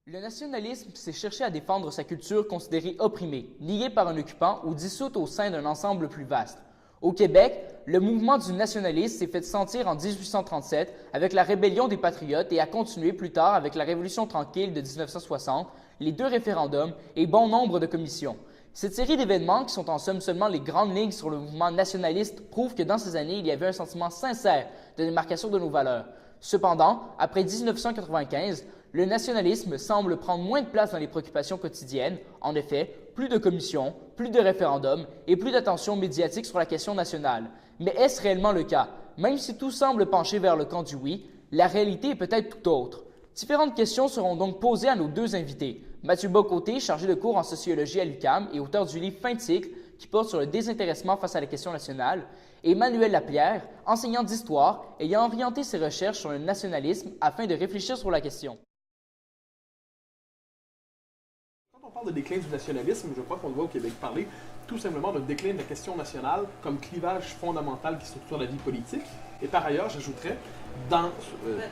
Le nationalisme, c'est chercher à défendre sa culture considérée opprimée, liée par un occupant ou dissoute au sein d'un ensemble plus vaste. Au Québec, le mouvement du nationalisme s'est fait sentir en 1837 avec la rébellion des Patriotes et a continué plus tard avec la Révolution tranquille de 1960, les deux référendums et bon nombre de commissions. Cette série d'événements, qui sont en somme seulement les grandes lignes sur le mouvement nationaliste, prouve que dans ces années, il y avait un sentiment sincère de démarcation de nos valeurs. Cependant, après 1995, le nationalisme semble prendre moins de place dans les préoccupations quotidiennes. En effet, plus de commissions, plus de référendums et plus d'attention médiatique sur la question nationale. Mais est-ce réellement le cas? Même si tout semble pencher vers le camp du oui, la réalité est peut-être tout autre. Différentes questions seront donc posées à nos deux invités. Mathieu Bocoté, chargé de cours en sociologie à l'UQAM et auteur du livre Fin de cycle, qui porte sur le désintéressement face à la question nationale, et Emmanuel Lapierre, enseignant d'histoire, ayant orienté ses recherches sur le nationalisme afin de réfléchir sur la question. Quand on parle de déclin du nationalisme, je crois qu'on doit au Québec parler tout simplement d'un déclin de la question nationale comme clivage fondamental qui structure la vie politique. Et par ailleurs, j'ajouterais,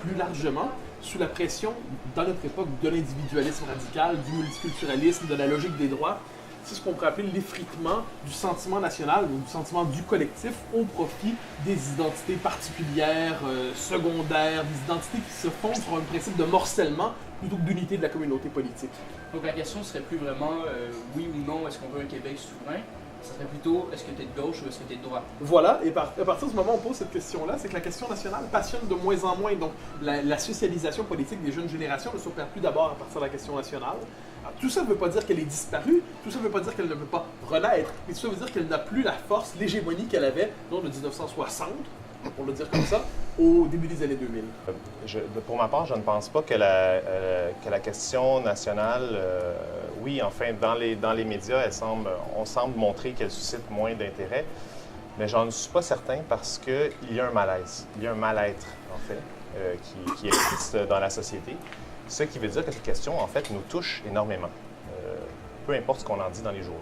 plus largement, sous la pression, dans notre époque, de l'individualisme radical, du multiculturalisme, de la logique des droits, c'est ce qu'on pourrait appeler l'effritement du sentiment national ou du sentiment du collectif au profit des identités particulières, secondaires, des identités qui se fondent sur un principe de morcellement plutôt que d'unité de la communauté politique. Donc la question serait plus vraiment oui ou non, est-ce qu'on veut un Québec souverain? Ça serait plutôt est-ce que tu es de gauche ou est-ce que tu es de droite? Voilà, et à partir du moment où on pose cette question-là, c'est que la question nationale passionne de moins en moins. Donc la socialisation politique des jeunes générations ne s'opère plus d'abord à partir de la question nationale. Alors, tout ça ne veut pas dire qu'elle est disparue, tout ça ne veut pas dire qu'elle ne veut pas renaître, mais tout ça veut dire qu'elle n'a plus la force, l'hégémonie qu'elle avait dans de 1960, pour le dire comme ça, au début des années 2000. Pour ma part, je ne pense pas que la question nationale, oui, enfin, dans les médias, on semble montrer qu'elle suscite moins d'intérêt, mais j'en suis pas certain parce qu'il y a un malaise, il y a un mal-être, en fait, qui existe dans la société. Ce qui veut dire que cette question, en fait, nous touche énormément, peu importe ce qu'on en dit dans les journaux.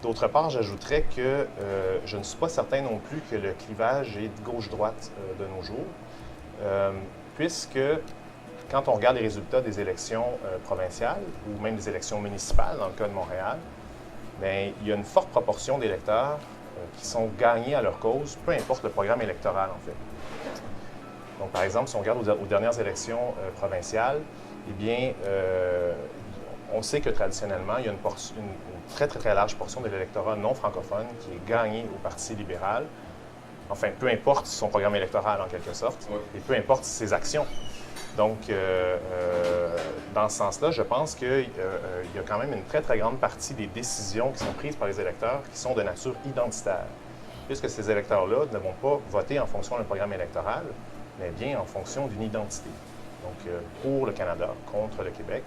D'autre part, j'ajouterais que je ne suis pas certain non plus que le clivage est de gauche-droite de nos jours, puisque quand on regarde les résultats des élections provinciales ou même des élections municipales, dans le cas de Montréal, bien, il y a une forte proportion d'électeurs qui sont gagnés à leur cause, peu importe le programme électoral, en fait. Donc, par exemple, si on regarde aux dernières élections provinciales, eh bien, on sait que traditionnellement, il y a une très, très, très large portion de l'électorat non francophone qui est gagné au Parti libéral. Enfin, peu importe son programme électoral, en quelque sorte, et peu importe ses actions. Donc, dans ce sens-là, je pense qu'il y a quand même une très, très grande partie des décisions qui sont prises par les électeurs qui sont de nature identitaire, puisque ces électeurs-là ne vont pas voter en fonction d'un programme électoral, mais bien en fonction d'une identité. Donc, pour le Canada, contre le Québec.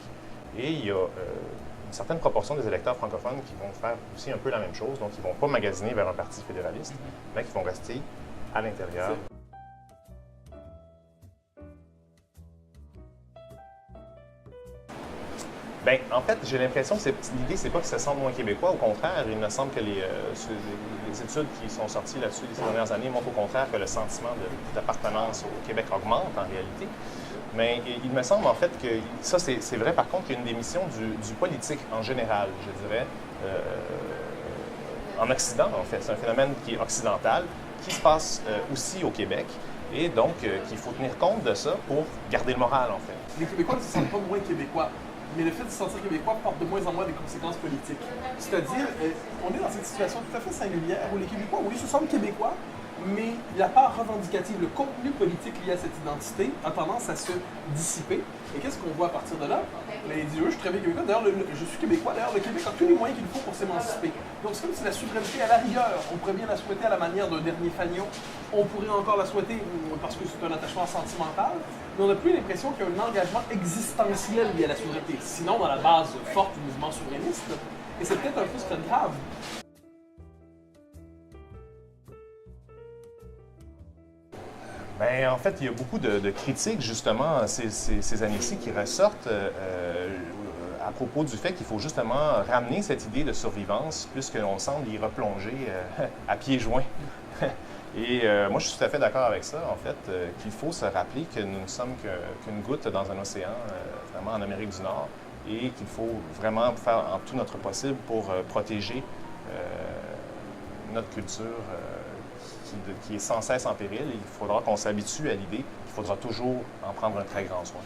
Et il y a une certaine proportion des électeurs francophones qui vont faire aussi un peu la même chose, donc ils ne vont pas magasiner vers un parti fédéraliste, mais qui vont rester à l'intérieur. Bien, en fait, j'ai l'impression que l'idée, c'est pas que ça semble moins québécois. Au contraire, il me semble que les études qui sont sorties là-dessus ces dernières années montrent au contraire que le sentiment d'appartenance au Québec augmente en réalité. Mais il me semble en fait que ça, c'est vrai par contre qu'il y a une démission du politique en général, je dirais, en Occident en fait. C'est un phénomène qui est occidental, qui se passe aussi au Québec. Et donc, qu'il faut tenir compte de ça pour garder le moral en fait. Les Québécois ne se sentent pas moins québécois. Mais le fait de se sentir québécois porte de moins en moins des conséquences politiques. C'est-à-dire, on est dans cette situation tout à fait singulière où les Québécois, oui, se sentent québécois, mais la part revendicative, le contenu politique lié à cette identité a tendance à se dissiper. Et qu'est-ce qu'on voit à partir de là? Mais ils disent, je suis très bien québécois, d'ailleurs, je suis québécois, d'ailleurs, le Québec a tous les moyens qu'il faut pour s'émanciper. Donc c'est comme si la souveraineté, à la rigueur, on pourrait bien la souhaiter à la manière d'un dernier fanion, on pourrait encore la souhaiter parce que c'est un attachement sentimental, mais on n'a plus l'impression qu'il y a un engagement existentiel lié à la souveraineté. Sinon, dans la base forte du mouvement souverainiste, et c'est peut-être un peu ce qui est grave. Bien, en fait, il y a beaucoup de critiques, justement, ces années-ci qui ressortent à propos du fait qu'il faut justement ramener cette idée de survivance, puisqu'on semble y replonger à pieds joints. Et moi, je suis tout à fait d'accord avec ça, en fait, qu'il faut se rappeler que nous ne sommes qu'une goutte dans un océan, vraiment en Amérique du Nord, et qu'il faut vraiment faire en tout notre possible pour protéger notre culture qui est sans cesse en péril. Et il faudra qu'on s'habitue à l'idée qu'il faudra toujours en prendre un très grand soin.